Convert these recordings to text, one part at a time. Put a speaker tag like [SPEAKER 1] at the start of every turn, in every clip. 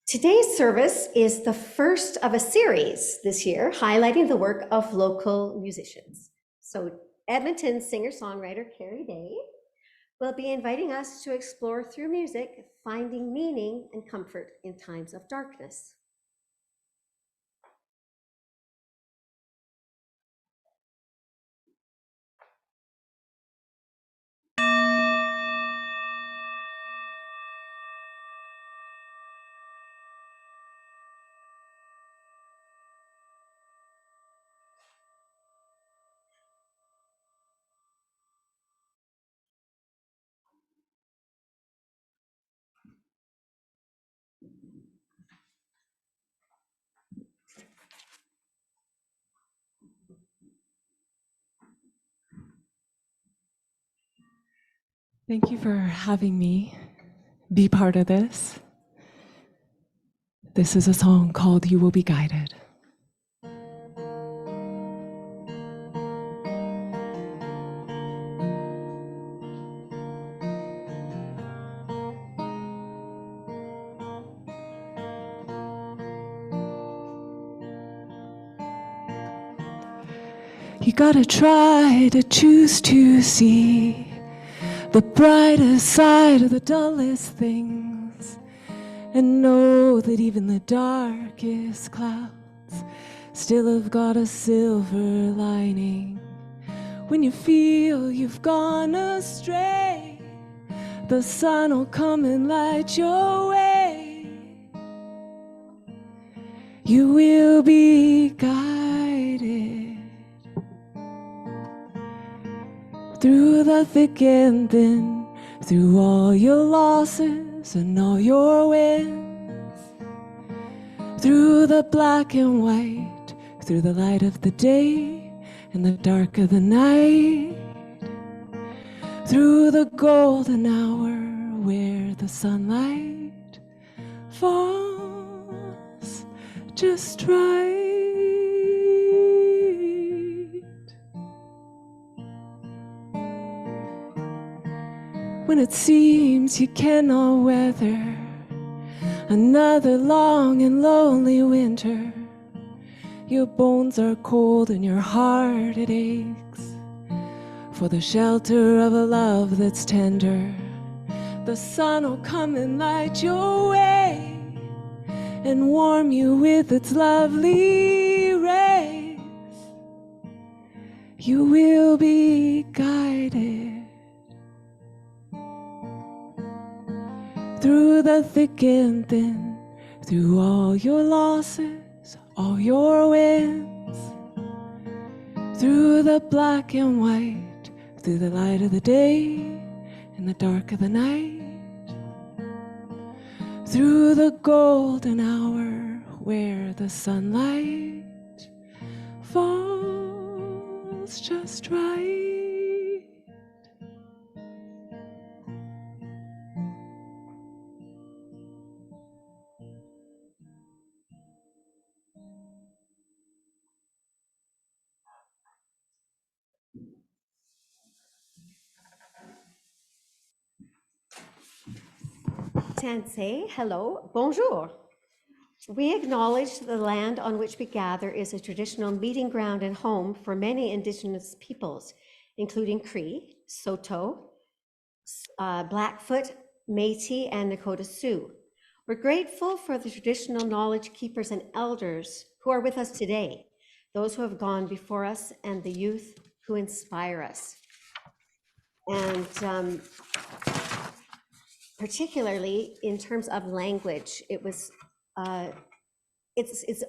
[SPEAKER 1] Today's service is the first of a series this year highlighting the work of local musicians. So Edmonton singer-songwriter Carrie will be inviting us to explore through music, finding meaning and comfort in times of darkness.
[SPEAKER 2] Thank you for having me be part of this. This is a song called You Will Be Guided. You gotta try to choose to see the brightest side of the dullest things, and know that even the darkest clouds still have got a silver lining. When you feel you've gone astray, the sun will come and light your way. You will be guided through the thick and thin, through all your losses and all your wins, through the black and white, through the light of the day and the dark of the night, through the golden hour where the sunlight falls just right. When it seems you cannot weather another long and lonely winter, your bones are cold and your heart it aches for the shelter of a love that's tender. The sun will come and light your way and warm you with its lovely rays. You will be guided through the thick and thin, through all your losses, all your wins, through the black and white, through the light of the day and the dark of the night, through the golden hour where the sunlight falls just right.
[SPEAKER 1] Tansei, hello, bonjour. We acknowledge the land on which we gather is a traditional meeting ground and home for many Indigenous peoples, including Cree, Saulteaux, Blackfoot, Métis, and Nakota Sioux. We're grateful for the traditional knowledge keepers and elders who are with us today, those who have gone before us, and the youth who inspire us. And particularly in terms of language, it's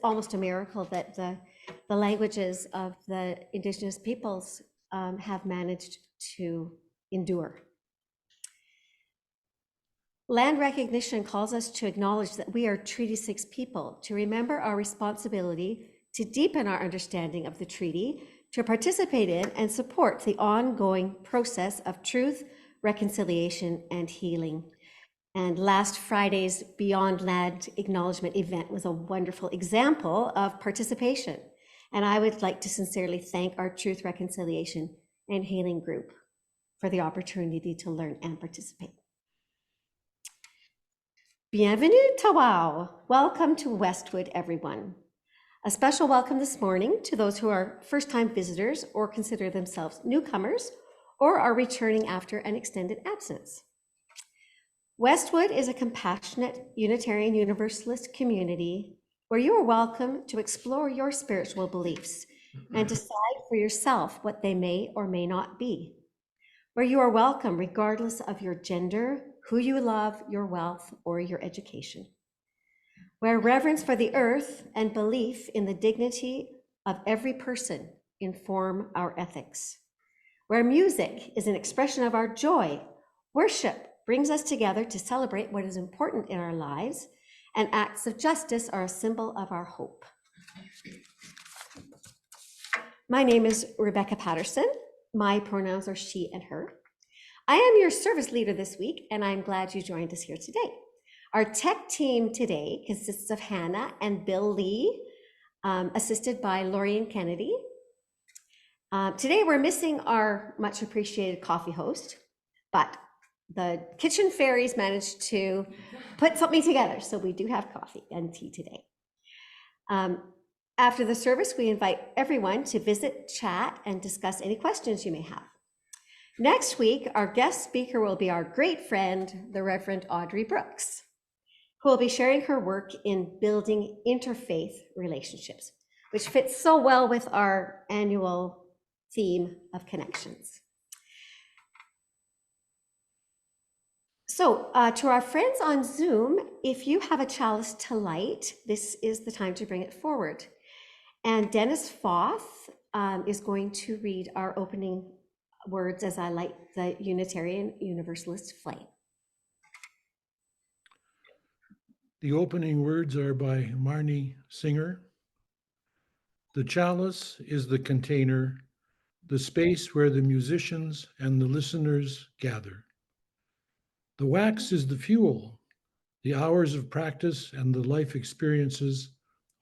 [SPEAKER 1] almost a miracle that the languages of the Indigenous peoples have managed to endure. Land recognition calls us to acknowledge that we are Treaty 6 people, to remember our responsibility to deepen our understanding of the treaty, to participate in and support the ongoing process of truth, reconciliation, and healing. And last Friday's Beyond Land Acknowledgement event was a wonderful example of participation. And I would like to sincerely thank our Truth, Reconciliation, and Healing group for the opportunity to learn and participate. Bienvenue, Tawau. Welcome to Westwood, everyone. A special welcome this morning to those who are first-time visitors or consider themselves newcomers or are returning after an extended absence. Westwood is a compassionate Unitarian Universalist community where you are welcome to explore your spiritual beliefs and decide for yourself what they may or may not be. Where you are welcome regardless of your gender, who you love, your wealth, or your education. Where reverence for the earth and belief in the dignity of every person inform our ethics. Where music is an expression of our joy, worship brings us together to celebrate what is important in our lives, and acts of justice are a symbol of our hope. My name is Rebecca Patterson. My pronouns are she and her. I am your service leader this week, and I'm glad you joined us here today. Our tech team today consists of Hannah and Bill Lee, assisted by Lorian Kennedy. Today we're missing our much appreciated coffee host, but the kitchen fairies managed to put something together, so we do have coffee and tea today. After the service, we invite everyone to visit, chat, and discuss any questions you may have. Next week, our guest speaker will be our great friend, the Reverend Audrey Brooks, who will be sharing her work in building interfaith relationships, which fits so well with our annual theme of connections. So to our friends on Zoom, if you have a chalice to light, this is the time to bring it forward. And Dennis Foth is going to read our opening words as I light the Unitarian Universalist flame.
[SPEAKER 3] The opening words are by Marnie Singer. The chalice is the container, the space where the musicians and the listeners gather. The wax is the fuel, the hours of practice and the life experiences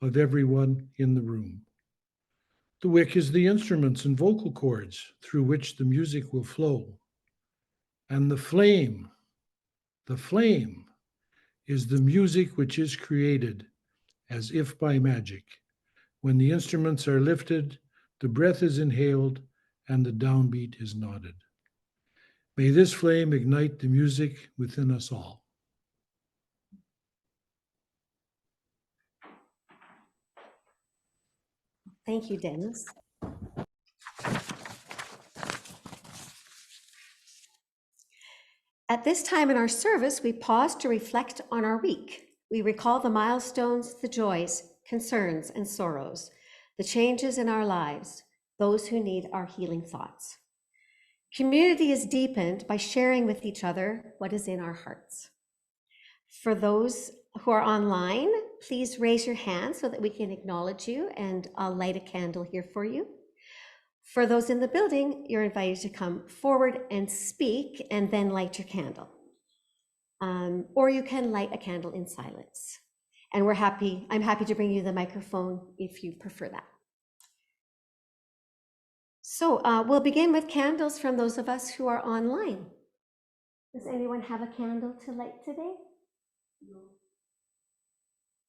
[SPEAKER 3] of everyone in the room. The wick is the instruments and vocal cords through which the music will flow. And the flame is the music which is created as if by magic. When the instruments are lifted, the breath is inhaled, and the downbeat is nodded. May this flame ignite the music within us all.
[SPEAKER 1] Thank you, Dennis. At this time in our service, we pause to reflect on our week. We recall the milestones, the joys, concerns, and sorrows, the changes in our lives, those who need our healing thoughts. Community is deepened by sharing with each other what is in our hearts. For those who are online, please raise your hand so that we can acknowledge you, and I'll light a candle here for you. For those in the building, you're invited to come forward and speak and then light your candle. Or you can light a candle in silence. And I'm happy to bring you the microphone if you prefer that. So we'll begin with candles from those of us who are online. Does anyone have a candle to light today? No.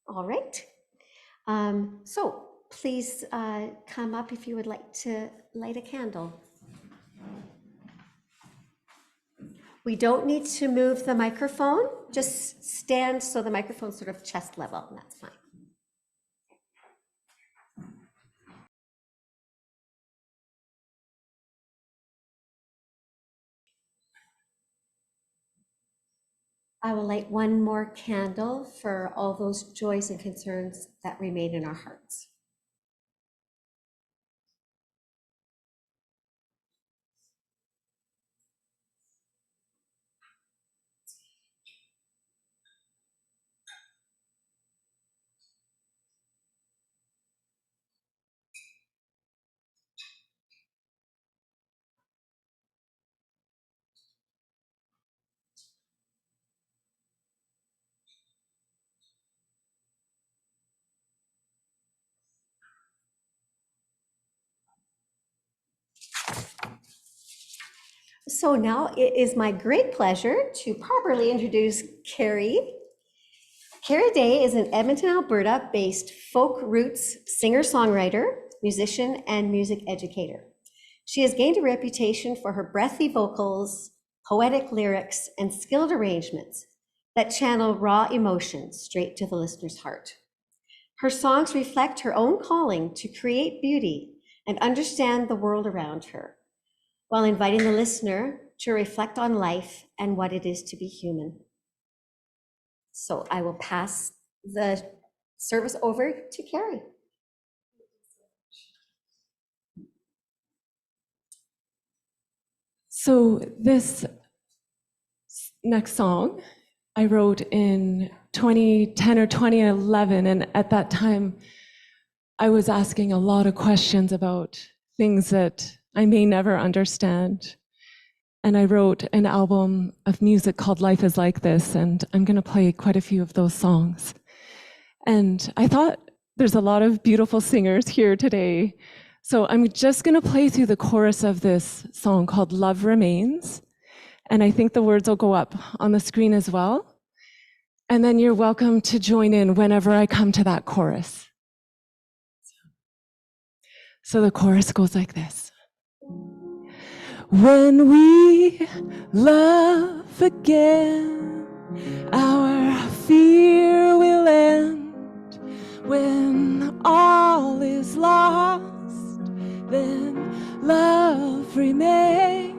[SPEAKER 1] All right. So please come up if you would like to light a candle. We don't need to move the microphone, just stand so the microphone's sort of chest level, and that's fine. I will light one more candle for all those joys and concerns that remain in our hearts. So now it is my great pleasure to properly introduce Carrie. Carrie Day is an Edmonton, Alberta-based folk roots singer-songwriter, musician, and music educator. She has gained a reputation for her breathy vocals, poetic lyrics, and skilled arrangements that channel raw emotion straight to the listener's heart. Her songs reflect her own calling to create beauty and understand the world around her, while inviting the listener to reflect on life and what it is to be human. So I will pass the service over to Carrie.
[SPEAKER 2] So this next song I wrote in 2010 or 2011, and at that time I was asking a lot of questions about things that I may never understand. And I wrote an album of music called Life is Like This, and I'm going to play quite a few of those songs. And I thought there's a lot of beautiful singers here today. So I'm just going to play through the chorus of this song called Love Remains. And I think the words will go up on the screen as well. And then you're welcome to join in whenever I come to that chorus. So the chorus goes like this. When we love again, our fear will end. When all is lost, then love remains.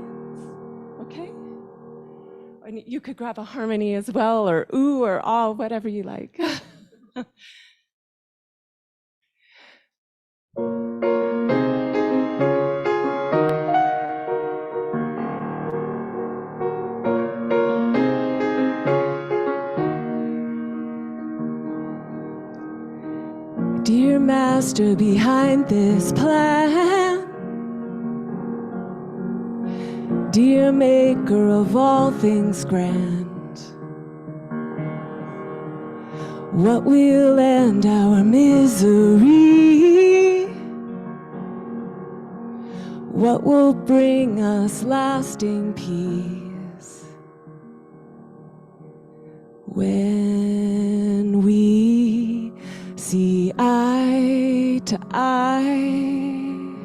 [SPEAKER 2] Okay? And you could grab a harmony as well, or ooh, or ah, whatever you like. Dear Master behind this plan, dear Maker of all things grand, what will end our misery? What will bring us lasting peace? When we see eye to eye,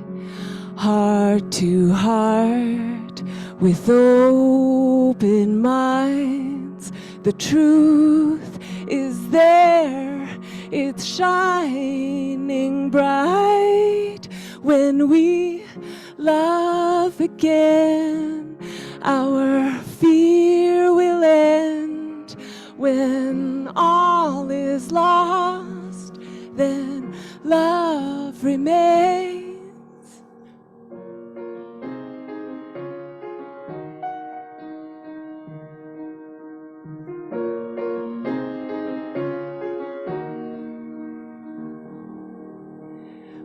[SPEAKER 2] heart to heart, with open minds, the truth is there, it's shining bright. When we love again, our fear will end. When all is lost, then love remains.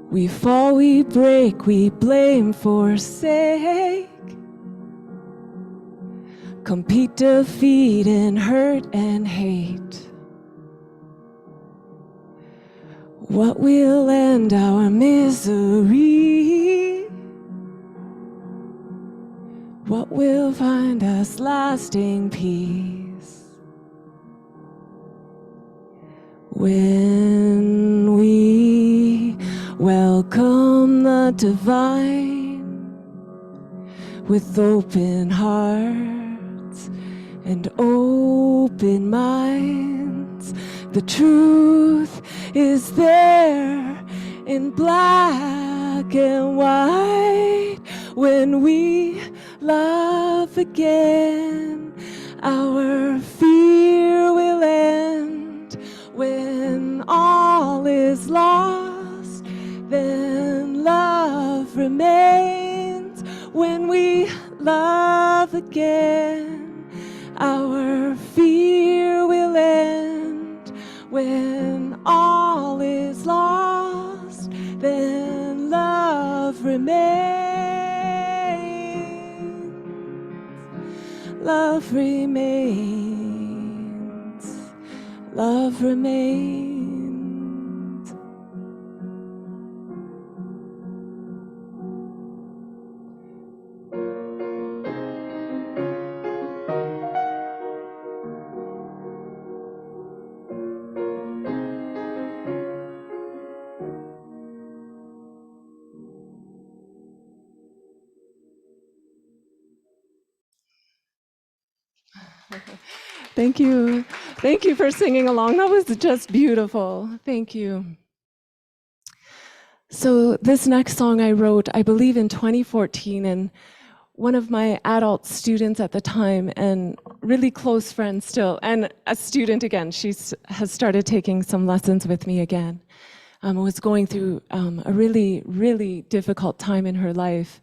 [SPEAKER 2] We fall, we break, we blame, forsake, compete, defeat, and hurt and hate. What will end our misery? What will find us lasting peace? When we welcome the divine with open hearts and open minds, the truth is there in black and white. When we love again, our fear will end. When all is lost, then love remains. When we love again, our fear will end. When all is lost, then love remains. Love remains. Love remains. Thank you. Thank you for singing along. That was just beautiful. Thank you. So this next song I wrote, I believe in 2014, and one of my adult students at the time, and really close friend still, and a student again, has started taking some lessons with me again, was going through a really, really difficult time in her life.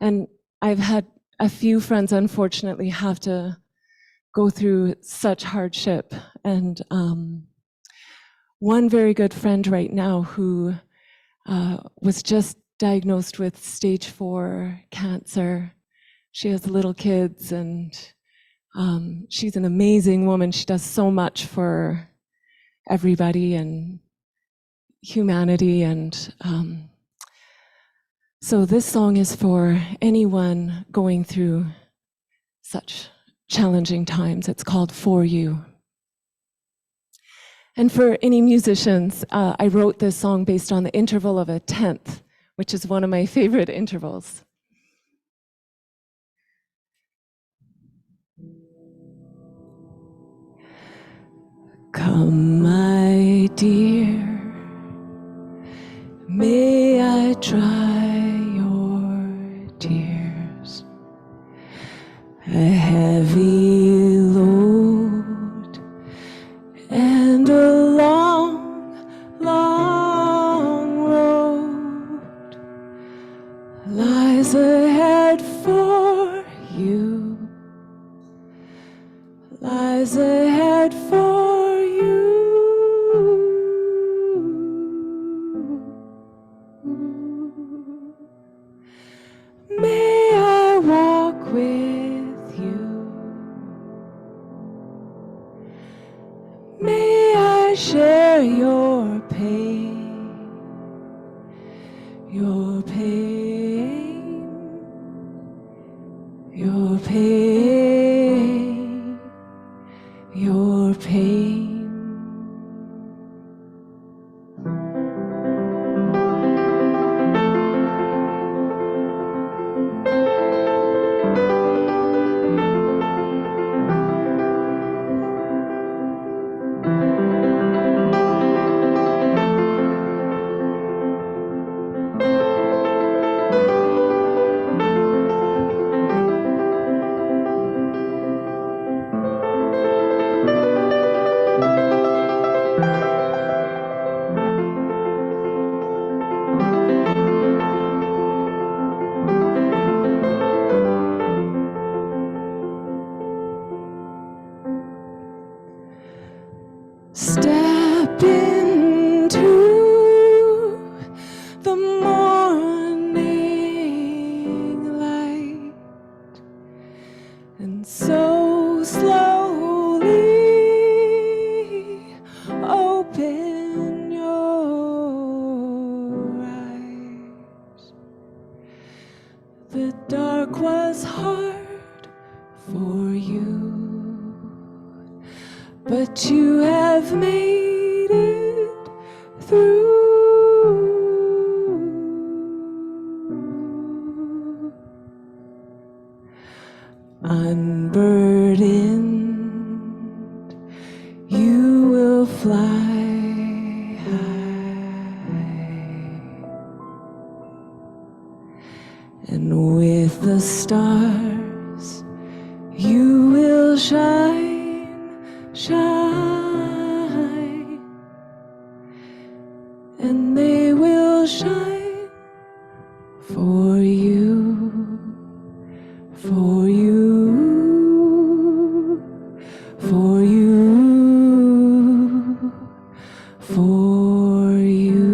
[SPEAKER 2] And I've had a few friends, unfortunately, have to go through such hardship. And one very good friend right now who was just diagnosed with stage 4 cancer. She has little kids, and she's an amazing woman. She does so much for everybody and humanity. And so this song is for anyone going through such challenging times. It's called For You. And for any musicians, I wrote this song based on the interval of a tenth, which is one of my favorite intervals. Come, my dear, may I dry your tears. A heavy load and a long, long road lies ahead for you, lies ahead for you. May I walk with you, may I share your pain, your pain, your pain, your pain. Step into the morning light, and so slowly open your eyes. The dark was hard for you, but you have made it through. Unburdened, you will fly high, and with the stars you will shine, shine, and they will shine for you, for you, for you, for you.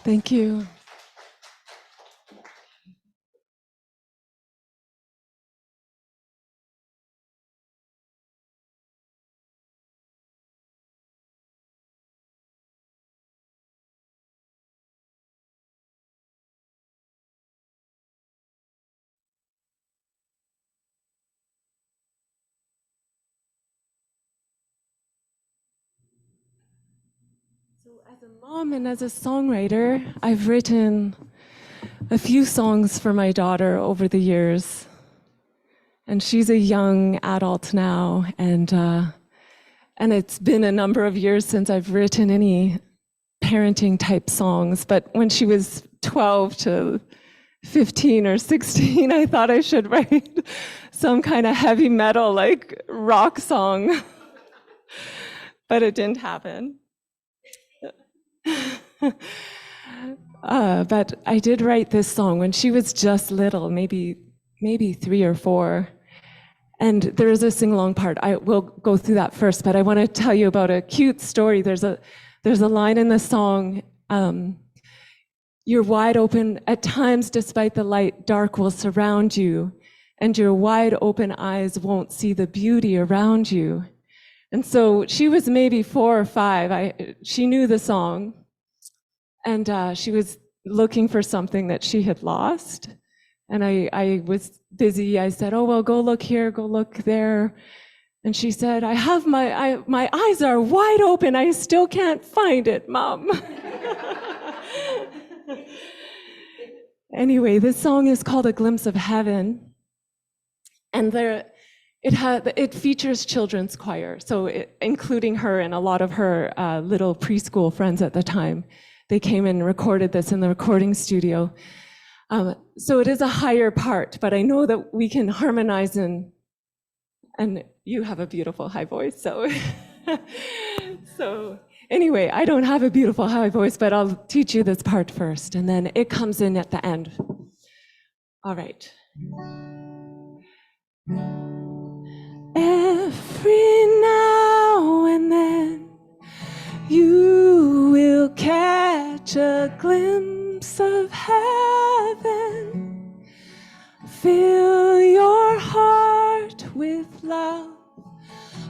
[SPEAKER 2] Thank you. So as a mom and as a songwriter, I've written a few songs for my daughter over the years. And she's a young adult now, and it's been a number of years since I've written any parenting type songs. But when she was 12 to 15 or 16, I thought I should write some kind of heavy metal, like rock song. But it didn't happen. But I did write this song when she was just little, maybe 3 or 4. And there is a sing-along part. I will go through that first, but I want to tell you about a cute story. There's a line in the song, you're wide open, at times despite the light, dark will surround you, and your wide open eyes won't see the beauty around you. And so she was maybe 4 or 5. She knew the song, and she was looking for something that she had lost. And I was busy. I said, oh, well, go look here, go look there. And she said, I have my eyes are wide open. I still can't find it, Mom. Anyway, this song is called A Glimpse of Heaven. And it features children's choir, so including her and a lot of her little preschool friends at the time. They came and recorded this in the recording studio. So it is a higher part, but I know that we can harmonize and you have a beautiful high voice, so so anyway, I don't have a beautiful high voice, but I'll teach you this part first, and then it comes in at the end. All right. Every now and then you will catch a glimpse of heaven. Fill your heart with love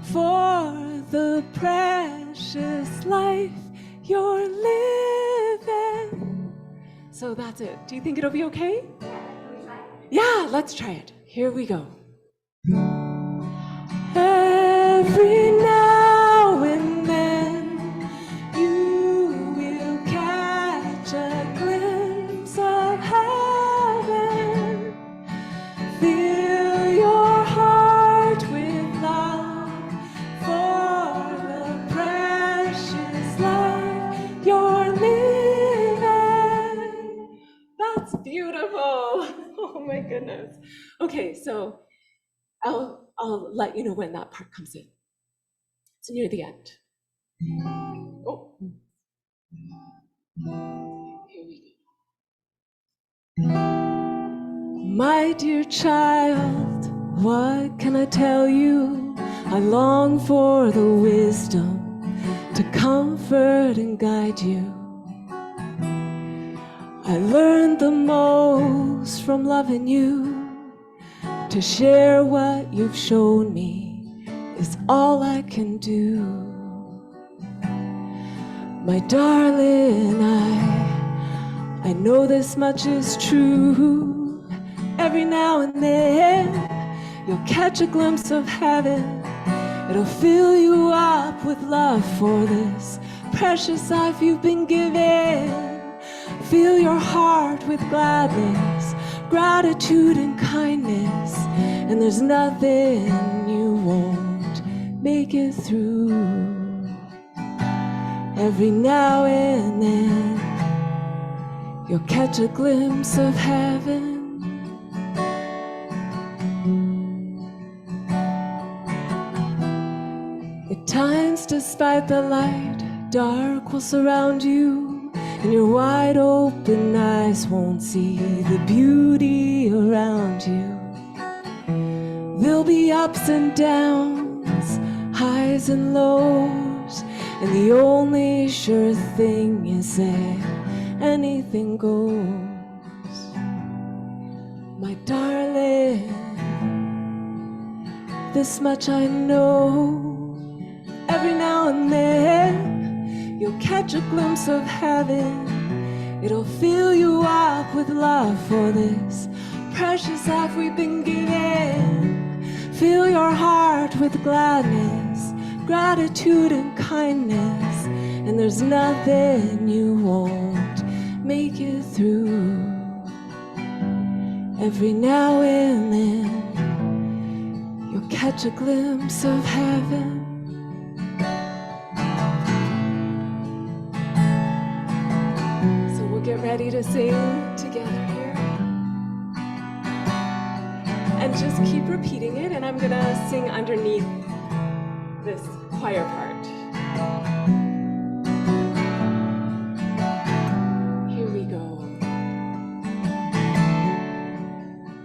[SPEAKER 2] for the precious life you're living. So that's it. Do you think it'll be okay? Yeah, let's try it. Here we go. Every now and then you will catch a glimpse of heaven. Fill your heart with love for the precious life you're living. That's beautiful. Oh my goodness. Okay, so I'll let you know when that part comes in. It's near the end. Oh. Here we go. My dear child, what can I tell you? I long for the wisdom to comfort and guide you. I learned the most from loving you. To share what you've shown me is all I can do. My darling, I know this much is true. Every now and then you'll catch a glimpse of heaven. It'll fill you up with love for this precious life you've been given. Fill your heart with gladness, gratitude and kindness, and there's nothing you won't make it through. Every now and then you'll catch a glimpse of heaven. At times, despite the light, dark will surround you, and your wide open eyes won't see the beauty around you. There'll be ups and downs, highs and lows, and the only sure thing is that anything goes. My darling, this much I know. Every now and then you'll catch a glimpse of heaven. It'll fill you up with love for this precious life we've been given. Fill your heart with gladness, gratitude and kindness, and there's nothing you won't make it through. Every now and then you'll catch a glimpse of heaven. So we'll get ready to sing together here. And just keep repeating it, and I'm gonna sing underneath this choir part. Here we go.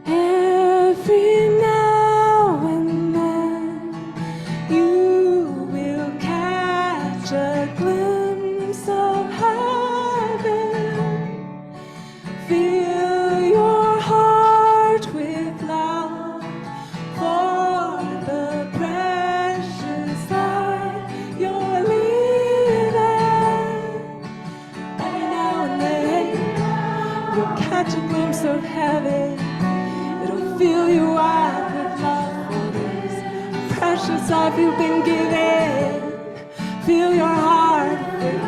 [SPEAKER 2] Every now and then you will catch a glimpse of heaven. Fill your heart with love for the precious life you're living. Every now and then you'll catch a glimpse of heaven. It'll fill you up with love for this precious life you've been given. Fill your heart with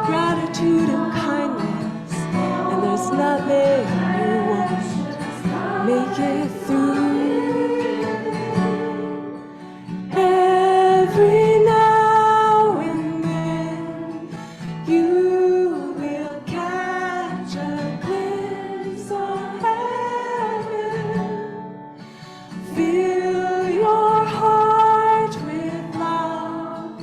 [SPEAKER 2] gratitude and kindness, and there's nothing you won't make it through. Every now and then you will catch a glimpse of heaven. Fill your heart with love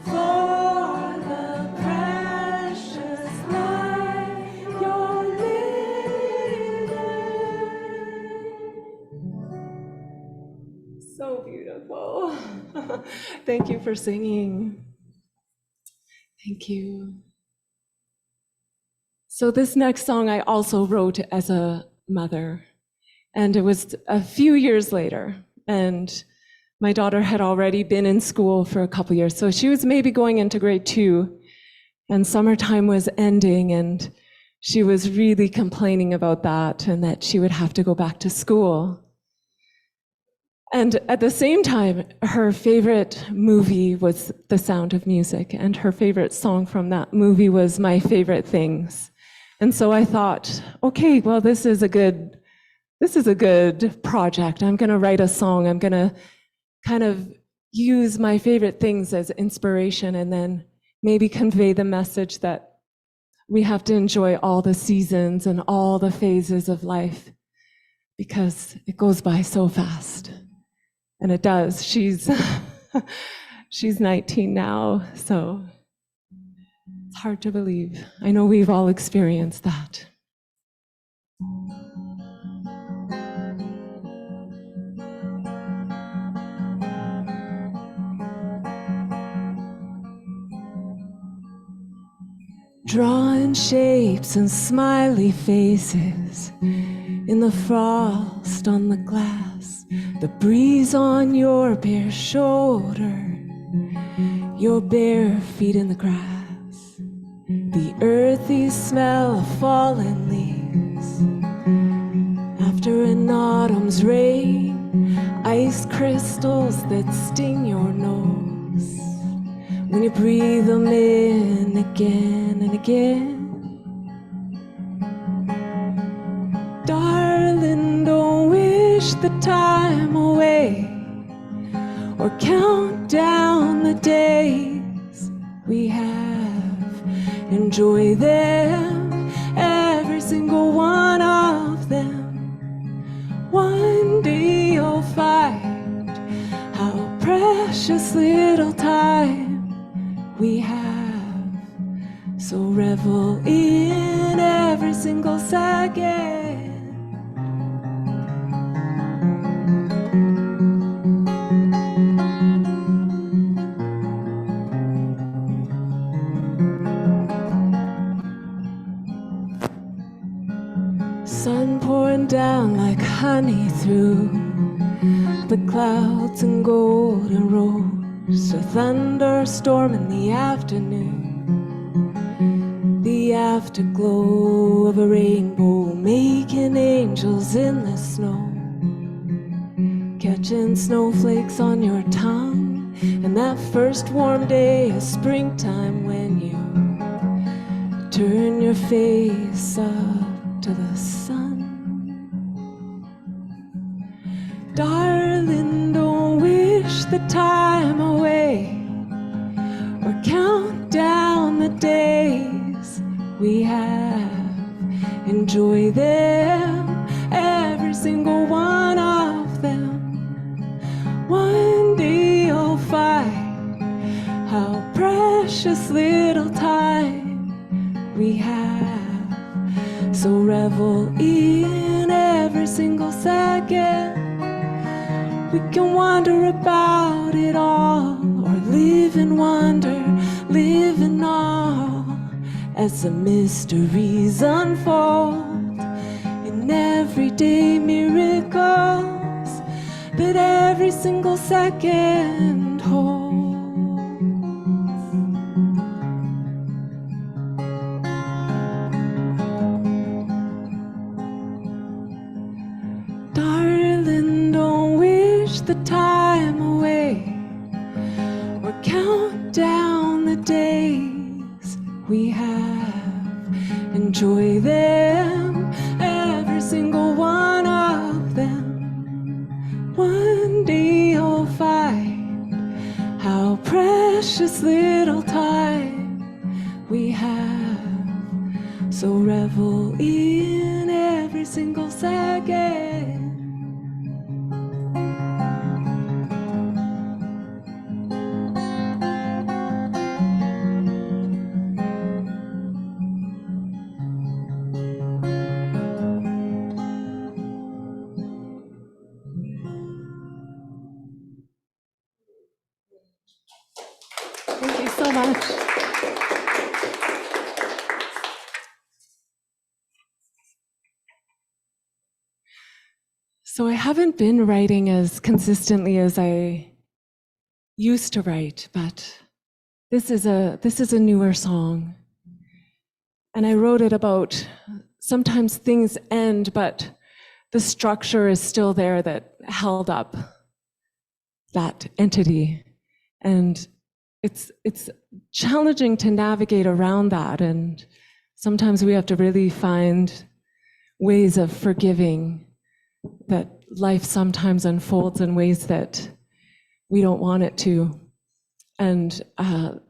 [SPEAKER 2] for the precious life you're living. So beautiful. Thank you for singing. Thank you. So this next song I also wrote as a mother, and it was a few years later, and my daughter had already been in school for a couple years, so she was maybe going into grade 2, and summertime was ending, and she was really complaining about that and that she would have to go back to school. And at the same time, her favorite movie was The Sound of Music, and her favorite song from that movie was My Favorite Things. And so I thought, okay, well, this is a good project. I'm gonna write a song. I'm gonna kind of use my favorite things as inspiration, and then maybe convey the message that we have to enjoy all the seasons and all the phases of life, because it goes by so fast. And it does. She's 19 now, so it's hard to believe. I know we've all experienced that. Drawing shapes and smiley faces in the frost on the glass, the breeze on your bare shoulder, your bare feet in the grass, the earthy smell of fallen leaves after an autumn's rain, ice crystals that sting your nose when you breathe them in again and again. Darling, don't wish the time away or count down the days we have. Enjoy them, every single one of them. One day you'll find how precious little time we have. So revel in every single second. Sun pouring down like honey through the clouds and golden roads, a thunderstorm in the afternoon, the afterglow of a rainbow, making angels in the snow, catching snowflakes on your tongue And that first warm day of springtime when you turn your face up to the sun. Darling, don't wish the time away or count down the days we have. Enjoy them, every single one of them. One day you'll find how precious little time we have. So revel in every single second. We can wonder about it all, or live in wonder, live in awe, as the mysteries unfold in everyday miracles that every single second holds. Darling, don't wish the time away or count down the days we have. Enjoy them, every single one of them. One day you'll find how precious little time we have. So revel in every single second. Thank you so much. So I haven't been writing as consistently as I used to write, but this is a newer song. And I wrote it about sometimes things end, but the structure is still there that held up that entity. And it's challenging to navigate around that, and sometimes we have to really find ways of forgiving that life sometimes unfolds in ways that we don't want it to. And the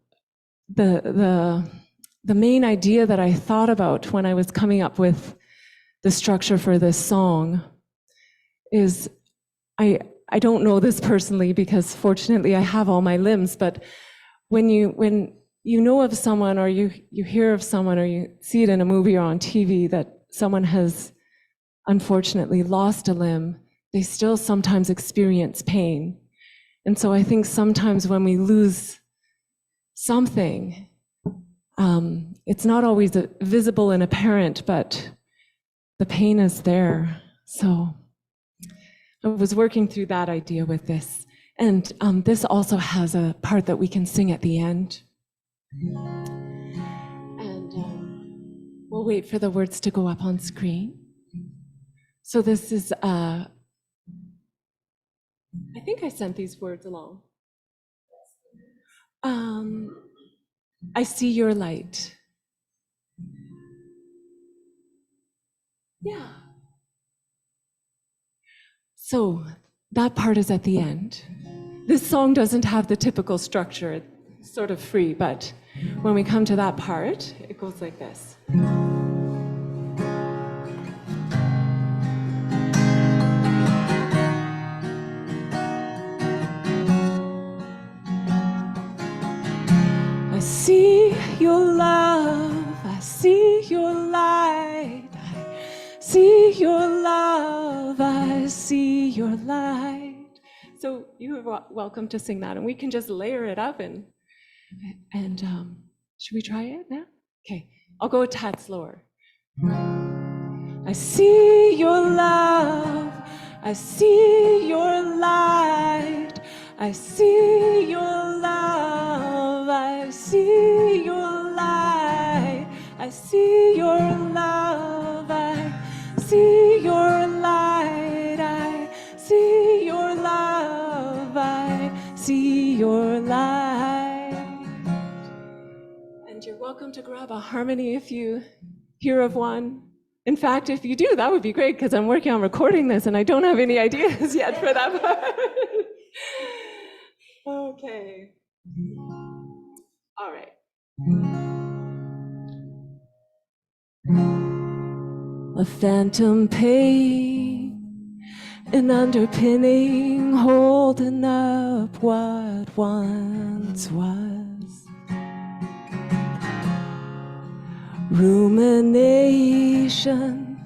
[SPEAKER 2] main idea that I thought about when I was coming up with the structure for this song is, I don't know this personally because fortunately I have all my limbs, but when you know of someone, or you hear of someone, or you see it in a movie or on TV that someone has unfortunately lost a limb, they still sometimes experience pain. And so I think sometimes when we lose something, it's not always visible and apparent, but the pain is there. So I was working through that idea with this. And this also has a part that we can sing at the end. And we'll wait for the words to go up on screen. So this is, I think I sent these words along. I see your light. Yeah. So that part is at the end. This song doesn't have the typical structure, it's sort of free, but when we come to that part, it goes like this. I see your love, I see your light, I see your love, I see your light. So you are welcome to sing that, and we can just layer it up and should we try it now? Okay, I'll go a tad slower. I see your love, I see your light, I see your love, I see your light, I see your love, I see your light, I see your love, I see your light. And you're welcome to grab a harmony if you hear of one. In fact, if you do, that would be great, because I'm working on recording this and I don't have any ideas yet for that part. Okay. All right. A phantom pain, an underpinning holding up what once was. Rumination,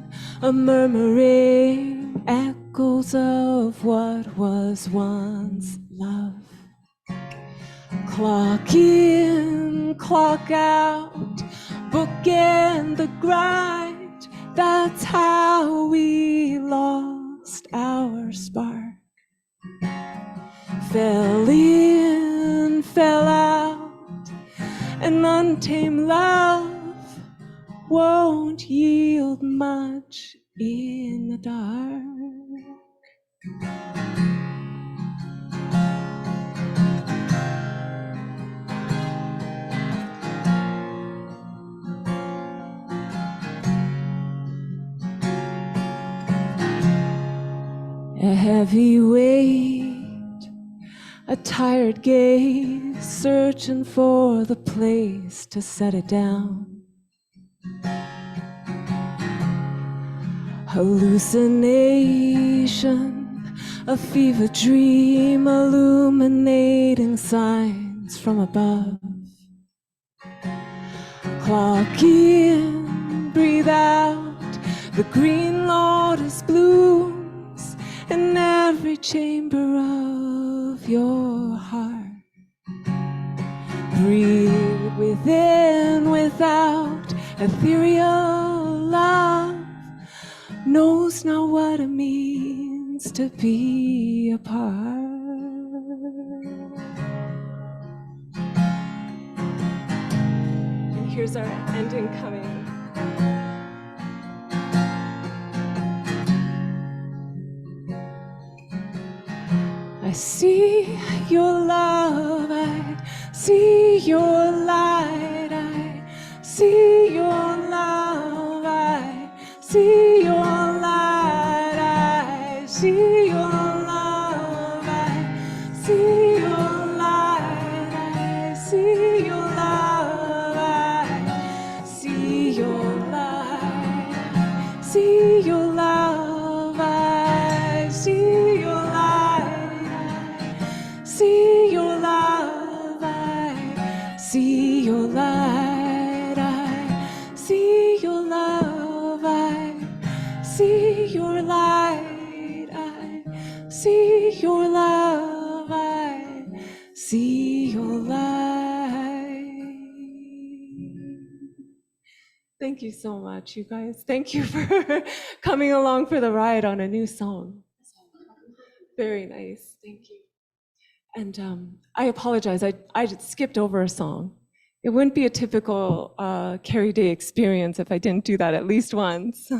[SPEAKER 2] a murmuring echoes of what was once love. Clock in, clock out, bookend the grind. That's how we lost our spark. Fell in, fell out, an untamed love won't yield much in the dark. A heavy weight, a tired gaze, searching for the place to set it down. Hallucination, a fever dream, illuminating signs from above. Clock in, breathe out, the green lotus blooms in every chamber of your heart. Breathe within, without, ethereal love knows not what it means to be apart. And here's our ending coming. I see your love, I see your light, I see your love, I see your light, I see your love, I see your light, I see your love, I see your light, see your love, I see your light, see your love, I see your light, I see your love, I see your light, I see your love, I see your light. Thank you so much, you guys. Thank you for coming along for the ride on a new song. Very nice. Thank you. And I apologize, I just skipped over a song. It wouldn't be a typical Carrie Day experience if I didn't do that at least once.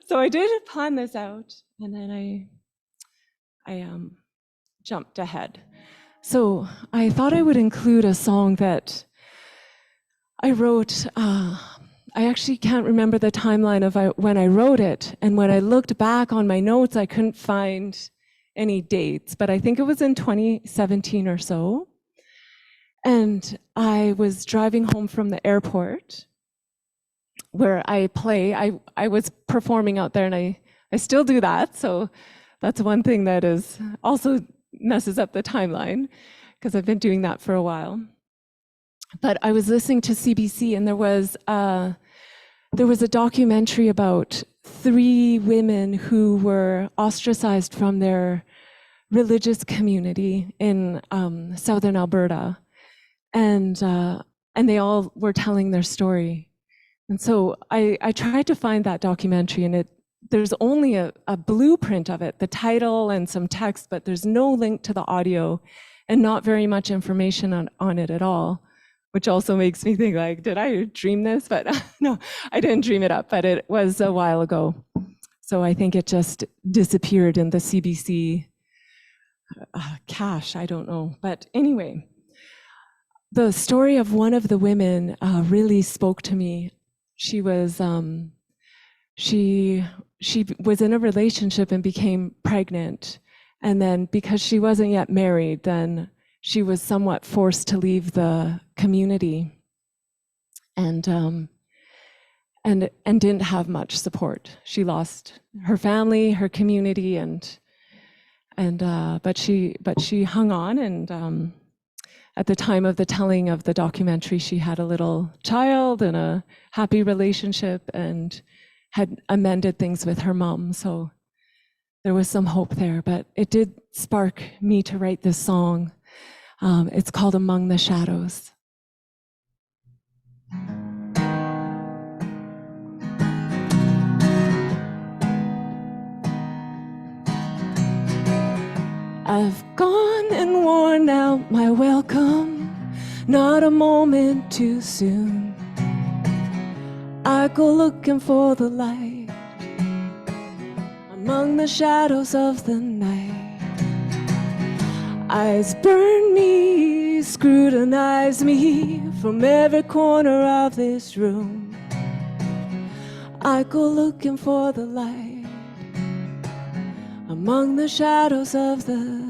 [SPEAKER 2] So I did plan this out, and then I jumped ahead. So I thought I would include a song that I wrote. I actually can't remember the timeline of when I wrote it, and when I looked back on my notes, I couldn't find any dates, but I think it was in 2017 or so. And I was driving home from the airport where I play. I was performing out there, and I still do that. So that's one thing that is also messes up the timeline, because I've been doing that for a while. But I was listening to CBC, and there was a documentary about 3 women who were ostracized from their religious community in southern Alberta, and they all were telling their story. And so I tried to find that documentary, and there's only a blueprint of it, the title and some text, but there's no link to the audio and not very much information on it at all, which also makes me think, like, did I dream this? But no, I didn't dream it up, but it was a while ago. So I think it just disappeared in the CBC cash, I don't know. But anyway, the story of one of the women really spoke to me. She was she was in a relationship and became pregnant, and then because she wasn't yet married, then she was somewhat forced to leave the community, and didn't have much support. She lost her family, her community, but she hung on, and at the time of the telling of the documentary, she had a little child and a happy relationship and had amended things with her mom. So there was some hope there, but it did spark me to write this song. It's called Among the Shadows. I've gone and worn out my welcome, not a moment too soon. I go looking for the light among the shadows of the night. Eyes burn me, scrutinize me from every corner of this room. I go looking for the light among the shadows of the night.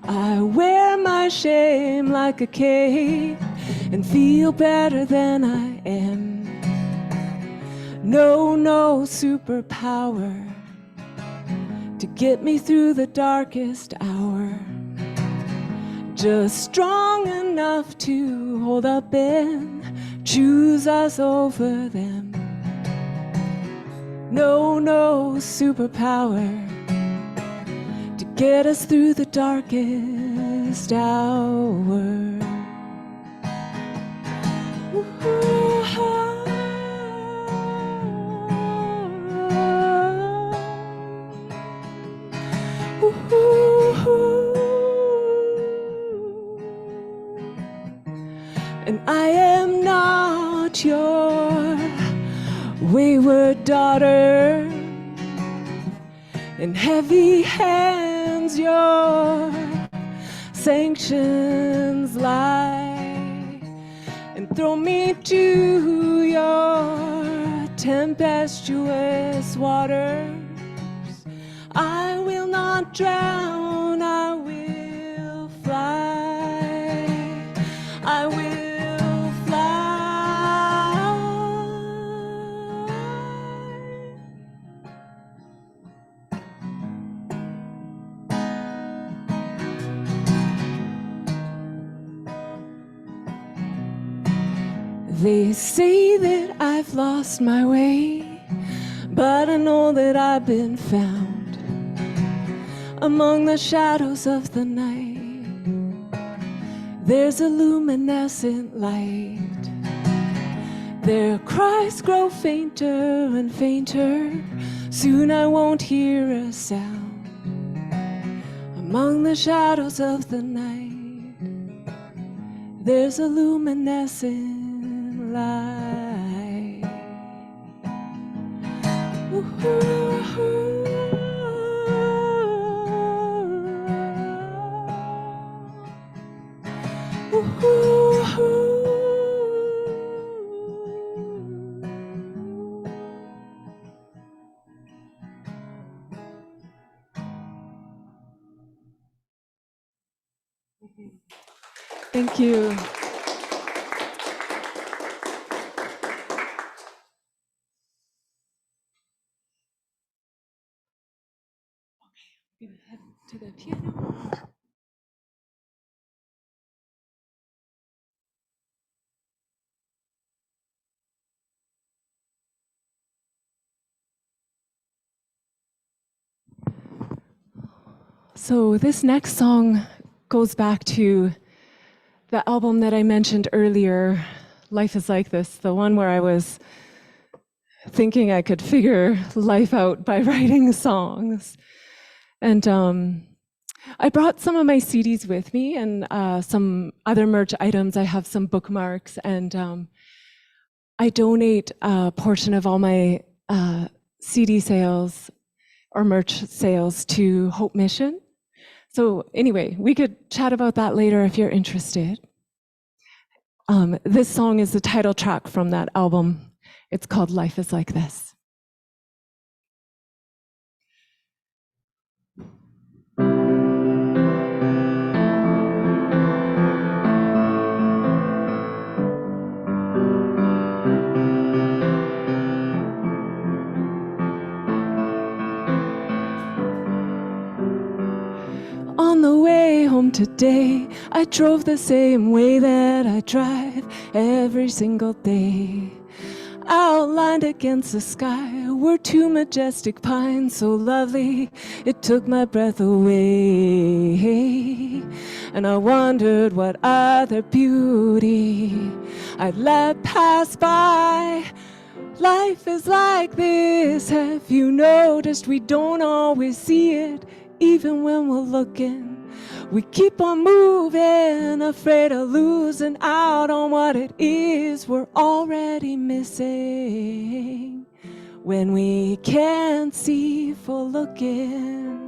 [SPEAKER 2] I wear my shame like a cape and feel better than I am. No superpower to get me through the darkest hour. Just strong enough to hold up and choose us over them. No superpower to get us through the darkest hour. And I am not your wayward daughter, in heavy hands your sanctions lie, and throw me to your tempestuous waters. I will not drown, I will fly, I will They say that I've lost my way, but I know that I've been found among the shadows of the night. There's a luminescent light. Their cries grow fainter and fainter. Soon I won't hear a sound among the shadows of the night. There's a luminescent light. Thank you. I'm gonna head to the piano. So this next song goes back to the album that I mentioned earlier, Life is Like This, the one where I was thinking I could figure life out by writing songs. And I brought some of my CDs with me and some other merch items. I have some bookmarks, and I donate a portion of all my CD sales or merch sales to Hope Mission. So anyway, we could chat about that later if you're interested. This song is the title track from that album. It's called Life is Like This. On the way home today, I drove the same way that I drive every single day. Outlined against the sky were two majestic pines, so lovely it took my breath away. And I wondered what other beauty I'd let pass by. Life is like this, have you noticed? We don't always see it, even when we're looking. We keep on moving, afraid of losing out on what it is we're already missing, when we can't see for looking.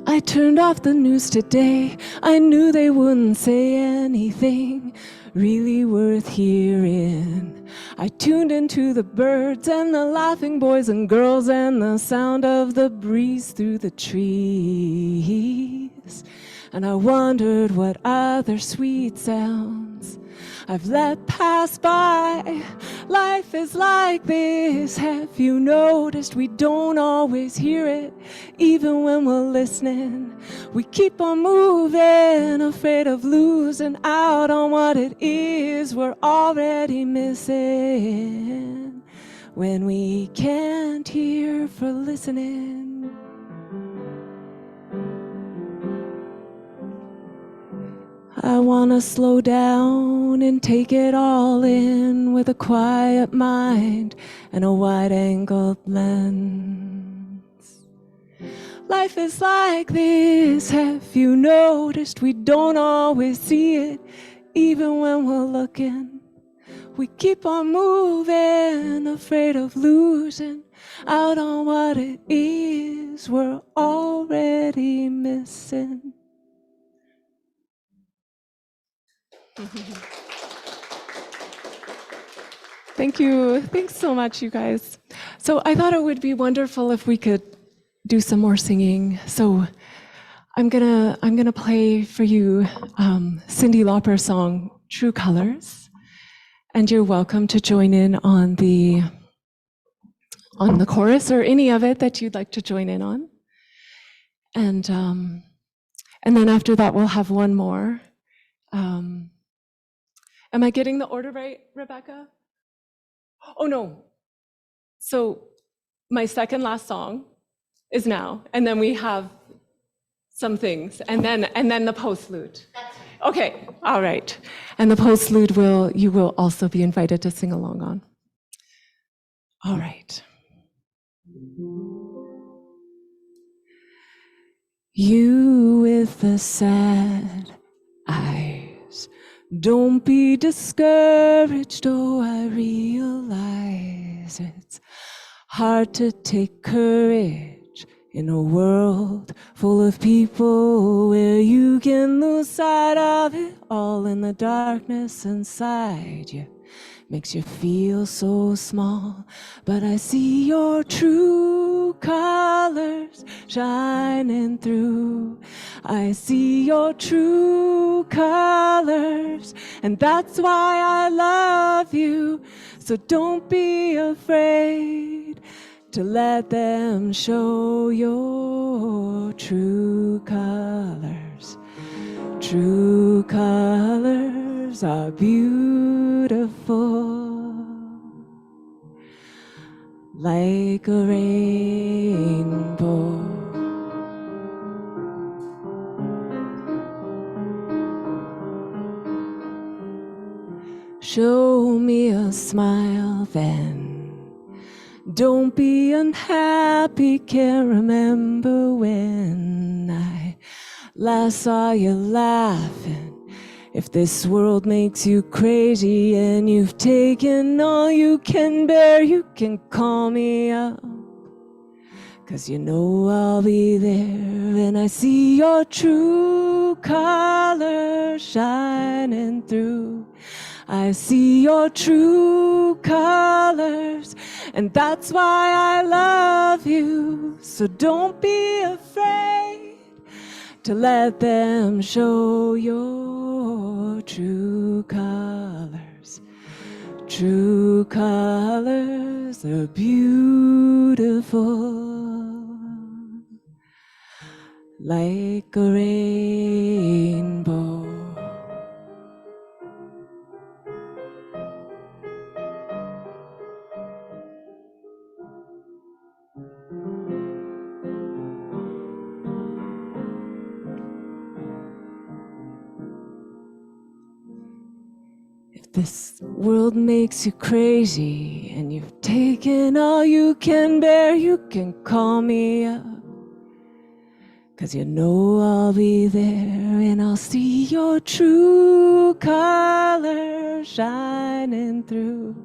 [SPEAKER 2] I turned off the news today. I knew they wouldn't say anything really worth hearing. I tuned into the birds and the laughing boys and girls and the sound of the breeze through the trees. And I wondered what other sweet sounds I've let pass by. Life is like this, have you noticed? We don't always hear it, even when we're listening. We keep on moving, afraid of losing out on what it is we're already missing, when we can't hear for listening. I wanna slow down and take it all in with a quiet mind and a wide-angled lens. Life is like this, have you noticed? We don't always see it, even when we're looking. We keep on moving, afraid of losing out on what it is we're already missing. Thank you. Thanks so much, you guys. So I thought it would be wonderful if we could do some more singing. So I'm gonna play for you Cyndi Lauper's song "True Colors," and you're welcome to join in on the chorus or any of it that you'd like to join in on. And then after that, we'll have one more. Am I getting the order right, Rebecca? Oh, no. So my second last song is now, and then we have some things, and then the postlude. Okay, all right. And the postlude you will also be invited to sing along on. All right. You with the sad eyes, don't be discouraged, oh, I realize it's hard to take courage in a world full of people where you can lose sight of it all in the darkness inside you. Makes you feel so small, but I see your true colors shining through. I see your true colors, and that's why I love you. So don't be afraid to let them show your true colors. True colors are beautiful. like a rainbow. Show me a smile then. Don't be unhappy, can't remember when I last saw you laughing. If this world makes you crazy and you've taken all you can bear, you can call me up, 'cause you know I'll be there. And I see your true colors shining through. I see your true colors, and that's why I love you. So don't be afraid to let them show your true colors. True colors are beautiful, like a rainbow. This world makes you crazy and you've taken all you can bear, you can call me up, 'cause you know I'll be there. And I'll see your true colors shining through.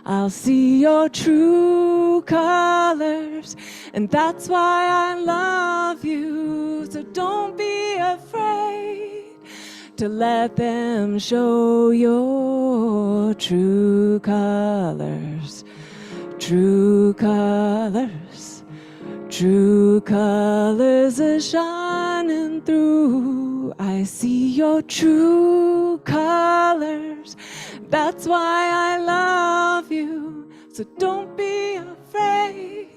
[SPEAKER 2] I'll see your true colors, and that's why I love you. So don't be afraid to let them show your true colors. True colors, true colors are shining through. I see your true colors, that's why I love you. So don't be afraid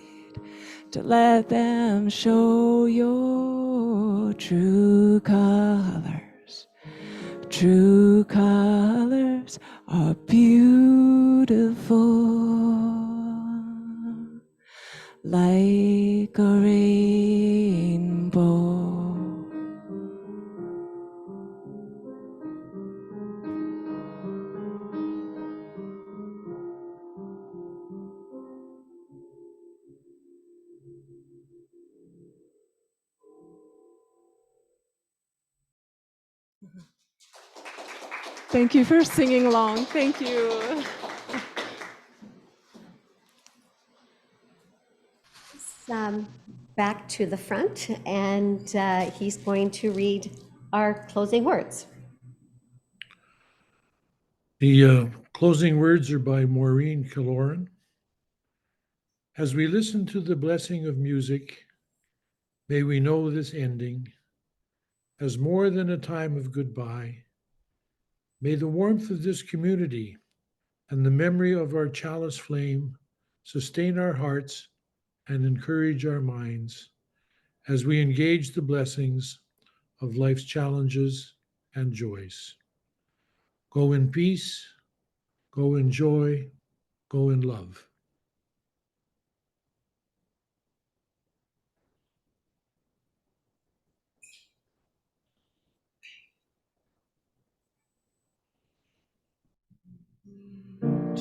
[SPEAKER 2] to let them show your true colors. True colors are beautiful, like a rainbow. Thank you for singing along. Thank you.
[SPEAKER 1] Back to the front, and he's going to read our closing words.
[SPEAKER 3] The closing words are by Maureen Lorian. As we listen to the blessing of music, may we know this ending as more than a time of goodbye. May the warmth of this community and the memory of our chalice flame sustain our hearts and encourage our minds as we engage the blessings of life's challenges and joys. Go in peace, go in joy, go in love.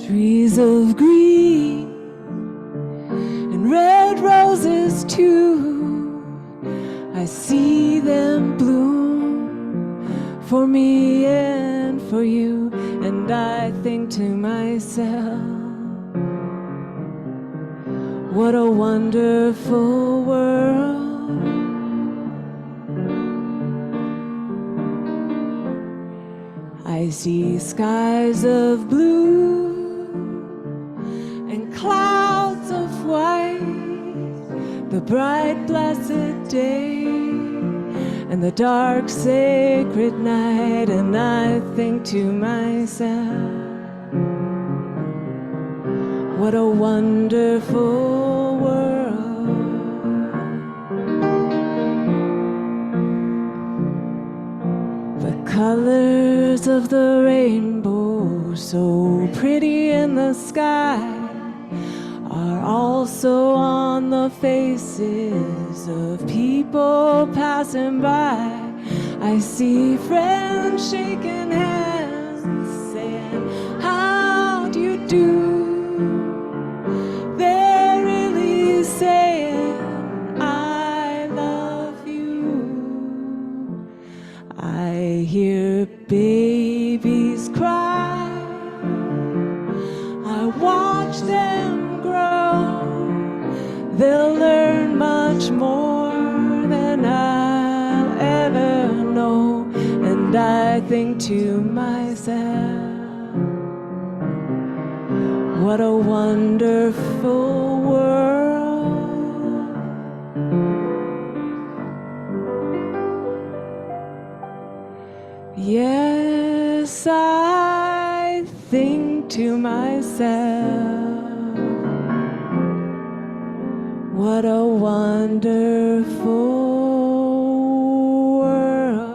[SPEAKER 2] Trees of green and red roses too, I see them bloom for me and for you. And I think to myself, what a wonderful world. I see skies of blue and clouds of white, the bright blessed day and the dark sacred night. And I think to myself, what a wonderful world. The colors of the rainbow, so pretty in the sky, are also on the faces of people passing by. I see friends shaking hands, saying, how do you do? They're really saying, I love you. I hear babies cry. I watch them grow. They'll learn much more than I'll ever know. And I think to myself, what a wonderful world. Yes, I think to myself, what a wonderful world.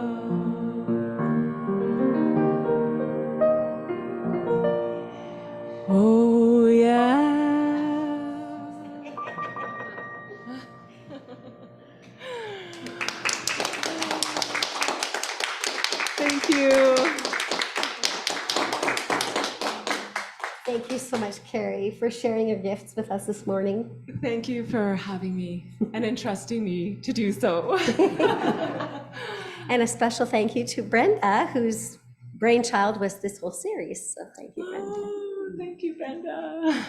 [SPEAKER 2] Oh, yeah. Thank you.
[SPEAKER 1] Thank you so much, Carrie, for sharing your gifts with us this morning.
[SPEAKER 2] Thank you for having me and entrusting me to do so.
[SPEAKER 1] And a special thank you to Brenda, whose brainchild was this whole series. So thank you, Brenda.
[SPEAKER 2] Oh, thank you, Brenda.